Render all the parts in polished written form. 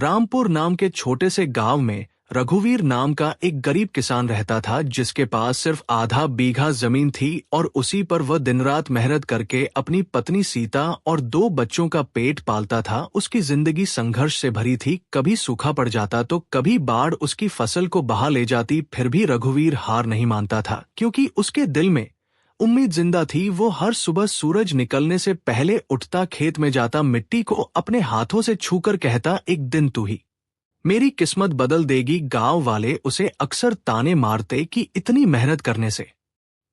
रामपुर नाम के छोटे से गांव में रघुवीर नाम का एक गरीब किसान रहता था, जिसके पास सिर्फ आधा बीघा जमीन थी और उसी पर वह दिन रात मेहनत करके अपनी पत्नी सीता और 2 बच्चों का पेट पालता था। उसकी जिंदगी संघर्ष से भरी थी। कभी सूखा पड़ जाता तो कभी बाढ़ उसकी फसल को बहा ले जाती, फिर भी रघुवीर हार नहीं मानता था, क्योंकि उसके दिल में उम्मीद जिंदा थी। वो हर सुबह सूरज निकलने से पहले उठता, खेत में जाता, मिट्टी को अपने हाथों से छूकर कहता, एक दिन तू ही मेरी किस्मत बदल देगी। गांव वाले उसे अक्सर ताने मारते कि इतनी मेहनत करने से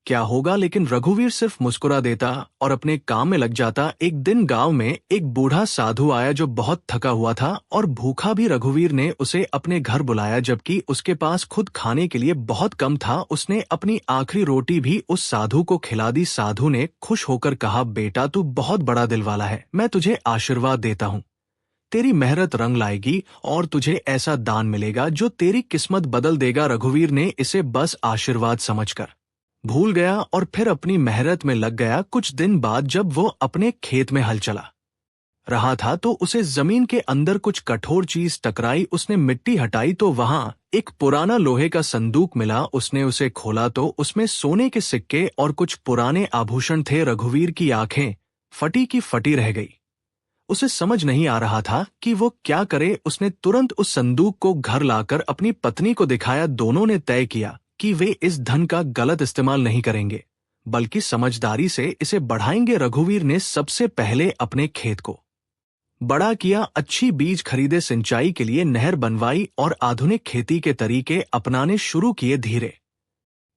क्या होगा, लेकिन रघुवीर सिर्फ मुस्कुरा देता और अपने काम में लग जाता। एक दिन गांव में एक बूढ़ा साधु आया जो बहुत थका हुआ था और भूखा भी। रघुवीर ने उसे अपने घर बुलाया, जबकि उसके पास खुद खाने के लिए बहुत कम था। उसने अपनी आखिरी रोटी भी उस साधु को खिला दी। साधु ने खुश होकर कहा, बेटा तू बहुत बड़ा दिल वाला है, मैं तुझे आशीर्वाद देता हूँ। तेरी मेहनत रंग लाएगी और तुझे ऐसा दान मिलेगा जो तेरी किस्मत बदल देगा। रघुवीर ने इसे बस आशीर्वाद समझकर भूल गया और फिर अपनी मेहनत में लग गया। कुछ दिन बाद जब वो अपने खेत में हल चला रहा था तो उसे जमीन के अंदर कुछ कठोर चीज टकराई। उसने मिट्टी हटाई तो वहां एक पुराना लोहे का संदूक मिला। उसने उसे खोला तो उसमें सोने के सिक्के और कुछ पुराने आभूषण थे। रघुवीर की आंखें फटी की फटी रह गई। उसे समझ नहीं आ रहा था कि वो क्या करे। उसने तुरंत उस संदूक को घर लाकर अपनी पत्नी को दिखाया। दोनों ने तय किया कि वे इस धन का गलत इस्तेमाल नहीं करेंगे, बल्कि समझदारी से इसे बढ़ाएंगे। रघुवीर ने सबसे पहले अपने खेत को बड़ा किया, अच्छी बीज खरीदे, सिंचाई के लिए नहर बनवाई और आधुनिक खेती के तरीके अपनाने शुरू किए। धीरे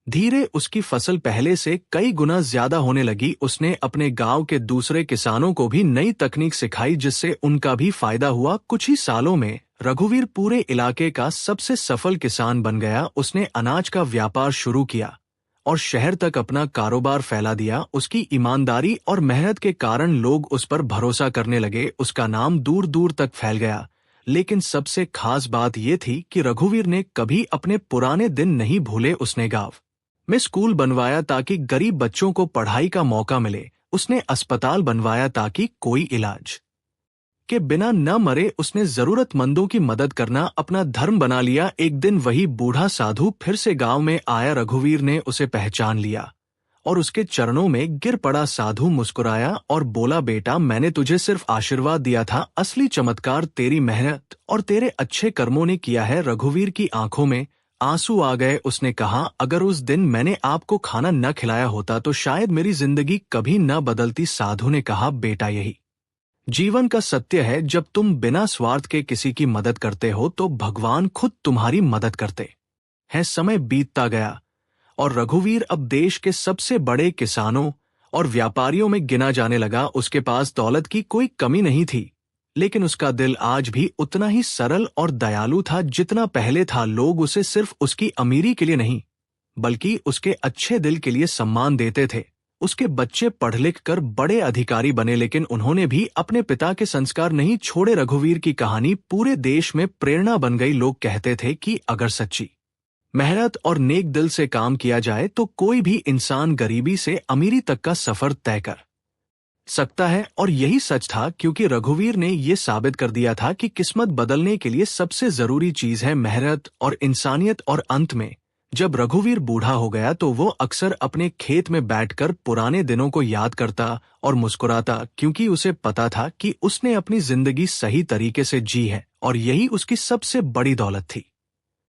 धीरे उसकी फसल पहले से कई गुना ज्यादा होने लगी। उसने अपने गांव के दूसरे किसानों को भी नई तकनीक सिखाई, जिससे उनका भी फायदा हुआ। कुछ ही सालों में रघुवीर पूरे इलाके का सबसे सफल किसान बन गया। उसने अनाज का व्यापार शुरू किया और शहर तक अपना कारोबार फैला दिया। उसकी ईमानदारी और मेहनत के कारण लोग उस पर भरोसा करने लगे। उसका नाम दूर दूर तक फैल गया। लेकिन सबसे खास बात यह थी कि रघुवीर ने कभी अपने पुराने दिन नहीं भूले। उसने गांव में स्कूल बनवाया ताकि गरीब बच्चों को पढ़ाई का मौका मिले। उसने अस्पताल बनवाया ताकि कोई इलाज के बिना न मरे। उसने जरूरतमंदों की मदद करना अपना धर्म बना लिया। एक दिन वही बूढ़ा साधु फिर से गांव में आया। रघुवीर ने उसे पहचान लिया और उसके चरणों में गिर पड़ा। साधु मुस्कुराया और बोला, बेटा मैंने तुझे सिर्फ आशीर्वाद दिया था, असली चमत्कार तेरी मेहनत और तेरे अच्छे कर्मों ने किया है। रघुवीर की आंखों में आंसू आ गए। उसने कहा, अगर उस दिन मैंने आपको खाना न खिलाया होता तो शायद मेरी जिंदगी कभी न बदलती। साधु ने कहा, बेटा यही जीवन का सत्य है। जब तुम बिना स्वार्थ के किसी की मदद करते हो तो भगवान खुद तुम्हारी मदद करते हैं। समय बीतता गया और रघुवीर अब देश के सबसे बड़े किसानों और व्यापारियों में गिना जाने लगा। उसके पास दौलत की कोई कमी नहीं थी, लेकिन उसका दिल आज भी उतना ही सरल और दयालु था जितना पहले था। लोग उसे सिर्फ उसकी अमीरी के लिए नहीं, बल्कि उसके अच्छे दिल के लिए सम्मान देते थे। उसके बच्चे पढ़ लिख कर बड़े अधिकारी बने, लेकिन उन्होंने भी अपने पिता के संस्कार नहीं छोड़े। रघुवीर की कहानी पूरे देश में प्रेरणा बन गई। लोग कहते थे कि अगर सच्ची मेहनत और नेक दिल से काम किया जाए तो कोई भी इंसान गरीबी से अमीरी तक का सफर तय कर सकता है। और यही सच था, क्योंकि रघुवीर ने यह साबित कर दिया था कि किस्मत बदलने के लिए सबसे जरूरी चीज है मेहनत और इंसानियत। और अंत में जब रघुवीर बूढ़ा हो गया तो वो अक्सर अपने खेत में बैठकर पुराने दिनों को याद करता और मुस्कुराता, क्योंकि उसे पता था कि उसने अपनी जिंदगी सही तरीके से जी है और यही उसकी सबसे बड़ी दौलत थी।